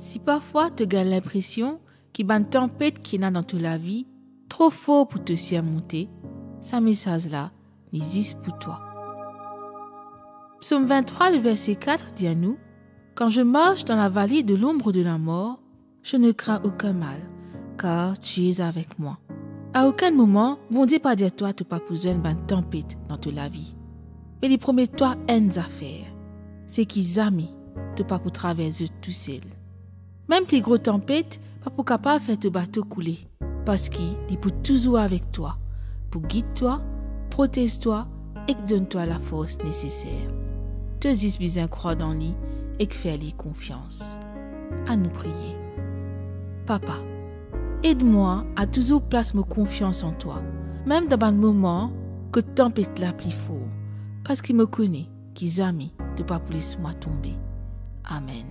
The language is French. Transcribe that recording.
Si parfois tu as l'impression qu'il y a une tempête qui est dans toute la vie, trop fort pour te surmonter, ce message-là n'existe pour toi. Psaume 23, le verset 4 dit à nous: « Quand je marche dans la vallée de l'ombre de la mort, je ne crains aucun mal, car tu es avec moi. » À aucun moment, bon Dieu pas dire toi tu pas besoin d'une tempête dans toute la vie. Mais il promet toi une affaire, c'est qu'ils aiment tu pas pour traverser tout seul. Même les grosses tempêtes, pas pour capable faire ton bateau couler, parce qu'il est pour toujours avec toi, pour guider toi, protège toi et donne toi la force nécessaire. Te dis bien croire dans lui et faire-lui confiance. À nous prier. Papa, aide-moi à toujours placer ma confiance en toi, même dans un moment que tempête la plus fort, parce qu'il me connaît, qu'il aime de pas laisser moi tomber. Amen.